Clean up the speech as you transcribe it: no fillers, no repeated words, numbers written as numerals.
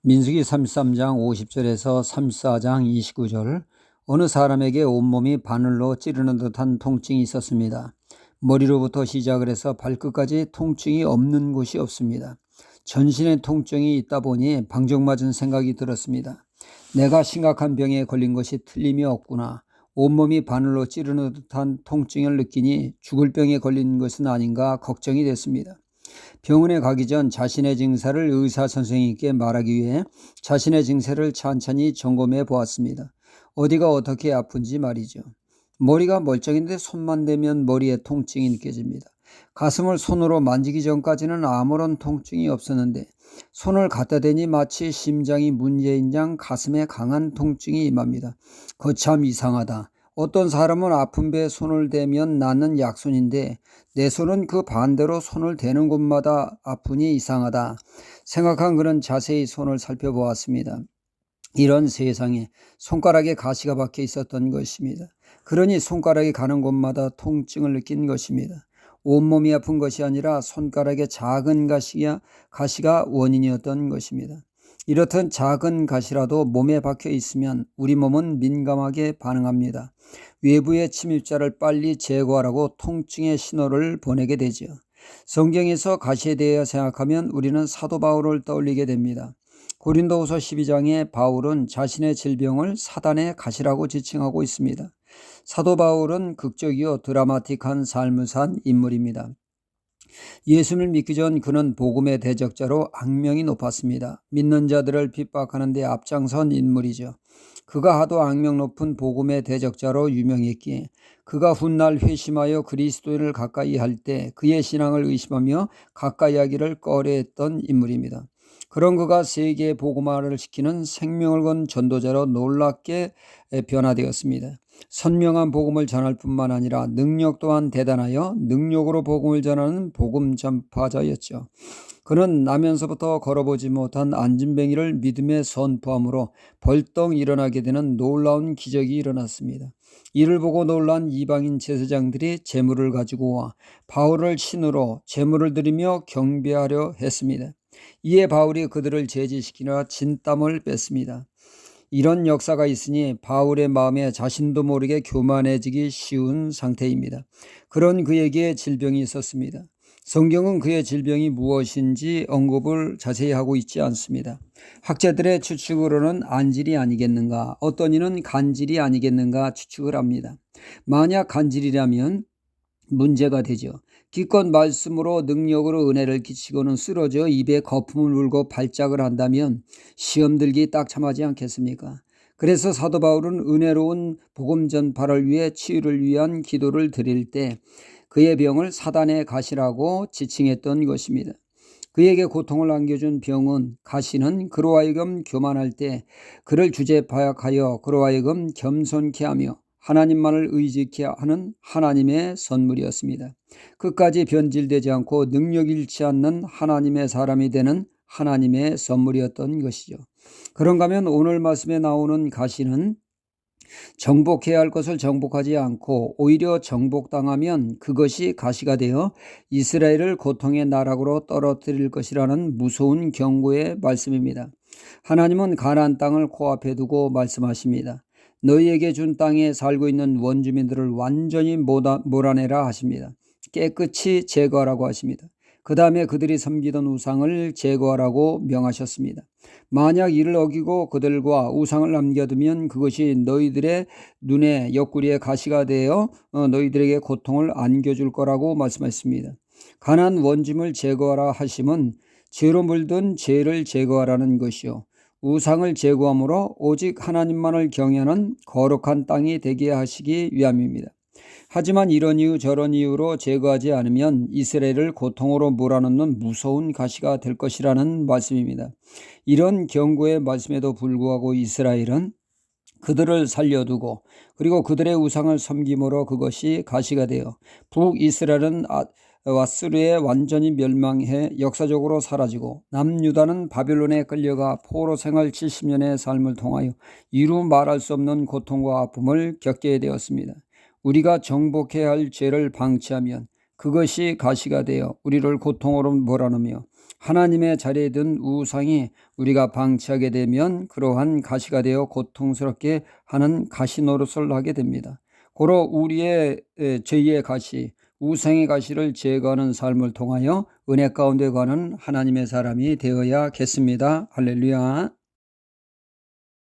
민수기 33장 50절에서 34장 29절. 어느 사람에게 온몸이 바늘로 찌르는 듯한 통증이 있었습니다. 머리로부터 시작을 해서 발끝까지 통증이 없는 곳이 없습니다. 전신에 통증이 있다 보니 방정맞은 생각이 들었습니다. 내가 심각한 병에 걸린 것이 틀림이 없구나. 온몸이 바늘로 찌르는 듯한 통증을 느끼니 죽을 병에 걸린 것은 아닌가 걱정이 됐습니다. 병원에 가기 전 자신의 증세를 의사 선생님께 말하기 위해 자신의 증세를 찬찬히 점검해 보았습니다. 어디가 어떻게 아픈지 말이죠. 머리가 멀쩡한데 손만 대면 머리에 통증이 느껴집니다. 가슴을 손으로 만지기 전까지는 아무런 통증이 없었는데 손을 갖다 대니 마치 심장이 문제인 양 가슴에 강한 통증이 임합니다. 거참 이상하다. 어떤 사람은 아픈 배에 손을 대면 낫는 약손인데 내 손은 그 반대로 손을 대는 곳마다 아프니 이상하다 생각한 그는 자세히 손을 살펴보았습니다. 이런 세상에 손가락에 가시가 박혀 있었던 것입니다. 그러니 손가락이 가는 곳마다 통증을 느낀 것입니다. 온몸이 아픈 것이 아니라 손가락에 작은 가시가 원인이었던 것입니다. 이렇듯 작은 가시라도 몸에 박혀 있으면 우리 몸은 민감하게 반응합니다. 외부의 침입자를 빨리 제거하라고 통증의 신호를 보내게 되죠. 성경에서 가시에 대해 생각하면 우리는 사도 바울을 떠올리게 됩니다. 고린도후서 12장에 바울은 자신의 질병을 사단의 가시라고 지칭하고 있습니다. 사도 바울은 극적이요 드라마틱한 삶을 산 인물입니다. 예수를 믿기 전 그는 복음의 대적자로 악명이 높았습니다. 믿는 자들을 핍박하는 데 앞장선 인물이죠. 그가 하도 악명 높은 복음의 대적자로 유명했기에 그가 훗날 회심하여 그리스도인을 가까이 할 때 그의 신앙을 의심하며 가까이 하기를 꺼려했던 인물입니다. 그런 그가 세계의 복음화를 시키는 생명을 건 전도자로 놀랍게 변화되었습니다. 선명한 복음을 전할 뿐만 아니라 능력 또한 대단하여 능력으로 복음을 전하는 복음 전파자였죠. 그는 나면서부터 걸어보지 못한 안진뱅이를 믿음에 선포함으로 벌떡 일어나게 되는 놀라운 기적이 일어났습니다. 이를 보고 놀란 이방인 제사장들이 제물을 가지고 와 바울을 신으로 제물을 드리며 경배하려 했습니다. 이에 바울이 그들을 제지시키느라 진땀을 뺐습니다. 이런 역사가 있으니 바울의 마음에 자신도 모르게 교만해지기 쉬운 상태입니다. 그런 그에게 질병이 있었습니다. 성경은 그의 질병이 무엇인지 언급을 자세히 하고 있지 않습니다. 학자들의 추측으로는 안질이 아니겠는가, 어떤 이는 간질이 아니겠는가 추측을 합니다. 만약 간질이라면 문제가 되죠. 기껏 말씀으로 능력으로 은혜를 끼치고는 쓰러져 입에 거품을 물고 발작을 한다면 시험 들기 딱 참하지 않겠습니까? 그래서 사도 바울은 은혜로운 복음 전파를 위해 치유를 위한 기도를 드릴 때 그의 병을 사단의 가시라고 지칭했던 것입니다. 그에게 고통을 안겨준 병은 가시는 그로 하여금 교만할 때 그를 주제파약하여 그로 하여금 겸손케 하며 하나님만을 의지케 하는 하나님의 선물이었습니다. 끝까지 변질되지 않고 능력 잃지 않는 하나님의 사람이 되는 하나님의 선물이었던 것이죠. 그런가 하면 오늘 말씀에 나오는 가시는 정복해야 할 것을 정복하지 않고 오히려 정복당하면 그것이 가시가 되어 이스라엘을 고통의 나락으로 떨어뜨릴 것이라는 무서운 경고의 말씀입니다. 하나님은 가나안 땅을 코앞에 두고 말씀하십니다. 너희에게 준 땅에 살고 있는 원주민들을 완전히 몰아내라 하십니다. 깨끗이 제거하라고 하십니다. 그 다음에 그들이 섬기던 우상을 제거하라고 명하셨습니다. 만약 이를 어기고 그들과 우상을 남겨두면 그것이 너희들의 눈에 옆구리에 가시가 되어 너희들에게 고통을 안겨줄 거라고 말씀하셨습니다. 가난 원짐을 제거하라 하심은 죄로 물든 죄를 제거하라는 것이요 우상을 제거함으로 오직 하나님만을 경외하는 거룩한 땅이 되게 하시기 위함입니다. 하지만 이런 이유 저런 이유로 제거하지 않으면 이스라엘을 고통으로 몰아넣는 무서운 가시가 될 것이라는 말씀입니다. 이런 경고의 말씀에도 불구하고 이스라엘은 그들을 살려두고 그리고 그들의 우상을 섬김으로 그것이 가시가 되어 북이스라엘은 왓스르에 완전히 멸망해 역사적으로 사라지고 남유다는 바빌론에 끌려가 포로 생활 70년의 삶을 통하여 이루 말할 수 없는 고통과 아픔을 겪게 되었습니다. 우리가 정복해야 할 죄를 방치하면 그것이 가시가 되어 우리를 고통으로 몰아넣으며 하나님의 자리에 든 우상이 우리가 방치하게 되면 그러한 가시가 되어 고통스럽게 하는 가시 노릇을 하게 됩니다. 고로 우리의 죄의 가시, 우상의 가시를 제거하는 삶을 통하여 은혜 가운데 가는 하나님의 사람이 되어야겠습니다. 할렐루야.